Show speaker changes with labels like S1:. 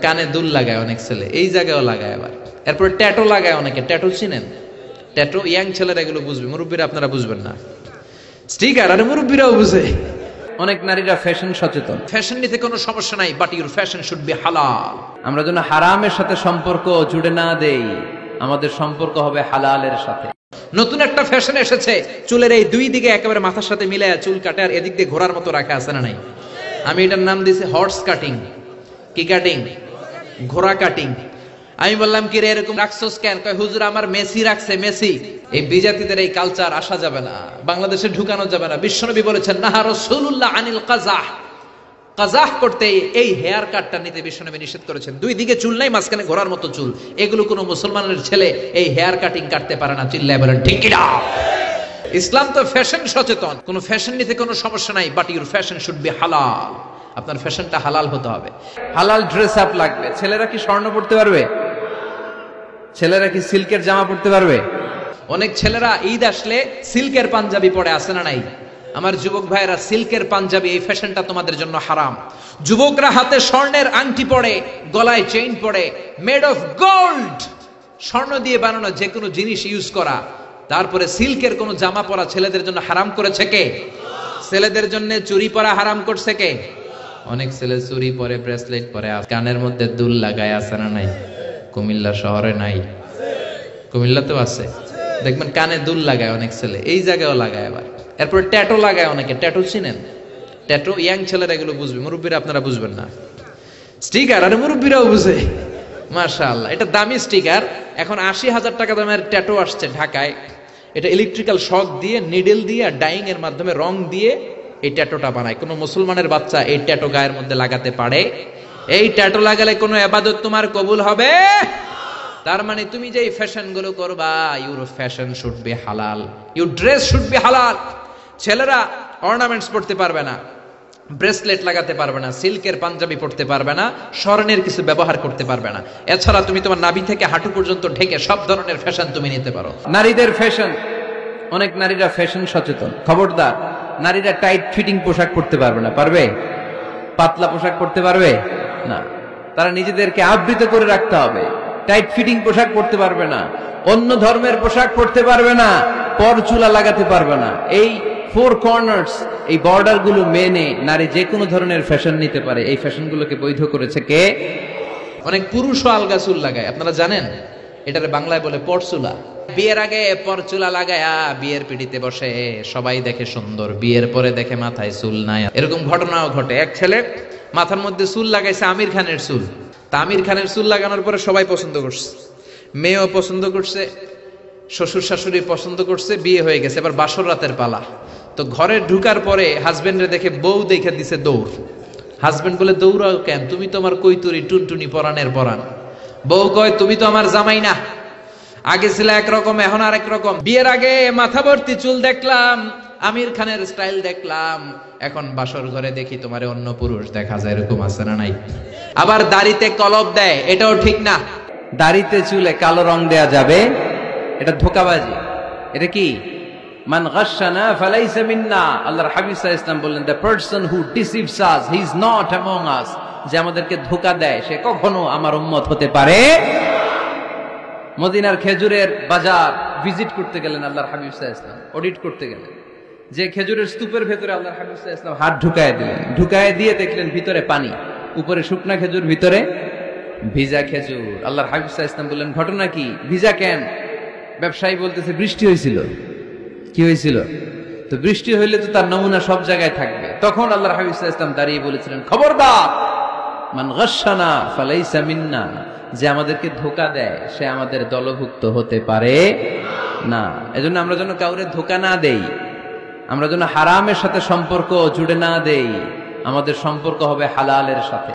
S1: কানে দুল লাগায় অনেক ছেলে, এই জায়গায়ও লাগায় আবার। এরপর ট্যাটু লাগায় অনেকে। ট্যাটু চিনেন? ট্যাটু ইয়াং ছেলেরা এগুলো বুঝবে, মুরব্বীরা আপনারা বুঝবেন না। স্টিকার আর মুরব্বীরাও বুঝে।
S2: অনেক নারীরা ফ্যাশন সচেতন।
S1: ফ্যাশন নিতে কোনো সমস্যা নাই, but your fashion should be হালাল।
S2: আমরা যেন হারামের সাথে সম্পর্ক জুড়ে না দেই, আমাদের সম্পর্ক হবে হালালের সাথে।
S1: নতুন একটা ফ্যাশন এসেছে, চুলের এই দুই দিকে একেবারে মাথার সাথে মিলায় চুল কাটে, আর এদিক দিয়ে ঘোড়ার মতো রাখা আছে না নাই? আমি এটার নাম দিয়েছি হর্স কাটিং। কি কাটিং? ঘোড়া কাটিং। আমি বললাম কি রে এরকম রাখছস কেন? কয় হুজুর আমার মেসি রাখছে, মেসি। এই বিজাতিদের এই কালচার আসা যাবে না, বাংলাদেশে ঢুকানো যাবে না। বিশ্বনবী বলেছেন নাহা রাসূলুল্লাহ আনিল কাযাহ। কাযাহ করতে এই হেয়ার কাটটা নিতে বিশ্বনবী নিষেধ করেছেন। দুই দিকে চুল নাই, মাঝখানে ঘোড়ার মতো চুল। এগুলো কোনো মুসলমানের ছেলে এই হেয়ার কাটিং কাটতে পারে না। চিল্লায় বলেন ঠিক কি না? ইসলাম তো ফ্যাশন সচেতন। কোন ফ্যাশন নিতে কোনো সমস্যা নাই, but your fashion should be হালাল। আপনার ফ্যাশনটা হালাল হতে হবে।
S2: হালাল ড্রেস আপ লাগবে। ছেলেরা কি স্বর্ণ পড়তে পারবে? ছেলেরা কি সিল্কের জামা পড়তে পারবে?
S1: অনেক ছেলেরা ঈদ আসলে সিল্কের পাঞ্জাবি পরে, আসে না নাই? আমার যুবক ভাইয়েরা, সিল্কের পাঞ্জাবি এই ফ্যাশনটা তোমাদের জন্য হারাম। যুবকরা হাতে স্বর্ণের আংটি পরে, গলায় চেইন পরে, মেড অফ গোল্ড, স্বর্ণ দিয়ে বানানো যে কোনো জিনিস ইউজ করা, তারপরে সিল্কের কোনো জামা পরা ছেলেদের জন্য হারাম করেছে কে? ছেলেদের জন্য চুরি পরা হারাম করছে কে? অনেক ছেলে চুরি পরে, ব্রেসলেট পরে, কানের মধ্যে দুল লাগায়, আছে না নাই? কুমিল্লা শহরে নাই? কুমিল্লাতেও আছে। দেখবেন কানে দুল লাগায় অনেক ছেলে, এই জায়গায়ও লাগায় আবার। এরপর ট্যাটু লাগায় অনেকে। ট্যাটু চিনেন? ট্যাটু ইয়াং ছেলেরা এগুলো বুঝবে, মুরব্বীরা আপনারা বুঝবেন না। স্টিকার আর মুরব্বীরাও বুঝে। মাশাআল্লাহ, এটা দামি স্টিকার। এখন ৮০,০০০ টাকা দামের ট্যাটু আসছে ঢাকায়। এটা ইলেকট্রিক্যাল শক দিয়ে, নিডেল দিয়ে, ডাইং এর মাধ্যমে রং দিয়ে এই ট্যাটুটা বানায়। কোনো মুসলমানের বাচ্চা এই ট্যাটু গায়ের মধ্যে লাগাতে পারে? এই ট্যাটু লাগালে কোনো ইবাদত তোমার কবুল হবে? তার মানে তুমি যে ফ্যাশন গুলো করবা, ইউর ফ্যাশন শুড বি হালাল, ইউর ড্রেস শুড বি হালাল। ছেলেরা অর্নামেন্টস পড়তে পারবে না, ব্রেসলেট লাগাতে পারবে না, সিল্কের পাঞ্জাবি পড়তে পারবে না, স্বর্ণের কিছু ব্যবহার করতে পারবে না। এছাড়া তুমি তোমার নাভি থেকে হাঁটু পর্যন্ত ঢেকে সব ধরনের ফ্যাশন তুমি নিতে পারো।
S2: নারীদের ফ্যাশন, অনেক নারীরা ফ্যাশন সচেতন। খবরদার, নারীরা টাইট ফিটিং পোশাক পরতে পারবে না। পারবে? পাতলা পোশাক পরতে পারবে না। তারা নিজেদেরকে আবৃত করে রাখতে হবে। টাইট ফিটিং পোশাক পরতে পারবে না, অন্য ধর্মের পোশাক পরতে পারবে না, পরচুলা লাগাতে পারবে না। এই ফোর কর্নার্স, এই বর্ডার গুলো মেনে নারী যে কোনো ধরনের ফ্যাশন নিতে পারে। এই ফ্যাশন গুলোকে বৈধ করেছে কে?
S1: অনেক পুরুষও আলগা চুল লাগায়, আপনারা জানেন? এটারে বাংলায় বলে পরচুলা। বিয়ের আগে পরচুলা লাগায়া বিয়ের পিড়িতে বসে, সবাই দেখে সুন্দর, বিয়ের পরে দেখে মাথায় চুল নাই। এরকম ঘটনাও ঘটে। এক ছেলে মাথার মধ্যে চুল লাগাইছে আমির খানের চুল। তা আমির খানের চুল লাগানোর পরে সবাই পছন্দ করছে, মেয়েও পছন্দ করছে, শ্বশুর শাশুড়ি পছন্দ করছে, বিয়ে হয়ে গেছে। এবার বাসর রাতের পালা। তো ঘরে ঢুকার পরে হাজবেন্ডে দেখে বউ দেখে দিছে দৌড়। হাজবেন্ড বলে দৌড়াও কেন? তুমি তো আমার কৈতুরি টুনটুনি পরাণের পরাণ। বউ কয় তুমি তো আমার জামাই না, আগে ছিল একরকম এখন আর একরকম। বিয়ের আগে মাথা ভর্তি চুল দেখলাম, আমির খানের স্টাইল দেখলাম, এখন বাসর ঘরে দেখি তোমারে অন্য পুরুষ দেখা যায়। এরকম আছে না নাই? আবার দাড়িতে কলপ দেয়, এটাও ঠিক না।
S2: দাড়িতে চুলে কালো রং দেয়া যাবে? এটা ধোঁকাবাজি। এটা কি? মান গাশশানা ফালাইসা মিন্না। আল্লাহর হাবিব সাল্লাল্লাহু আলাইহি ওয়াসাল্লাম বললেন, the person who deceives us, he is not among আস। যে আমাদেরকে ধোঁকা দেয় সে কখনো আমার উম্মত হতে পারে। মদিনার খেজুরের বাজার ভিজিট করতে গেলেন আল্লাহর হাবিব সাল্লাল্লাহু আলাইহি ওয়াসাল্লাম, অডিট করতে গেলেন। যে খেজুরের স্তূপের ভেতরে আল্লাহর হাবিব সাল্লাল্লাহু আলাইহি ওয়াসাল্লাম হাত ঢুকায় দিলেন। ঢুকায় দিয়ে দেখলেন ভিতরে পানি, উপরে শুকনা খেজুর, ভিতরে ভিজা খেজুর। আল্লাহর হাবিব সাল্লাল্লাহু আলাইহি ওয়াসাল্লাম বললেন, ঘটনা কি? ভিজা কেন? ব্যবসায়ী বলতেছে বৃষ্টি হয়েছিল। কি হয়েছিল? তো বৃষ্টি হইলে তো তার নমুনা সব জায়গায় থাকবে। তখন আল্লাহর হাবিব সাল্লাল্লাহু আলাইহি ওয়াসাল্লাম দাঁড়িয়ে বলেছিলেন, খবরদার, মান গাশশানা ফালাইসা মিন্না। যে আমাদেরকে ধোঁকা দেয় সে আমাদের দলভুক্ত হতে পারে না। এজন্য আমরা যেন কাউরে ধোঁকা না দেই, আমরা যেন হারামের সাথে সম্পর্ক জুড়ে না দেই। আমাদের সম্পর্ক হবে হালালের সাথে।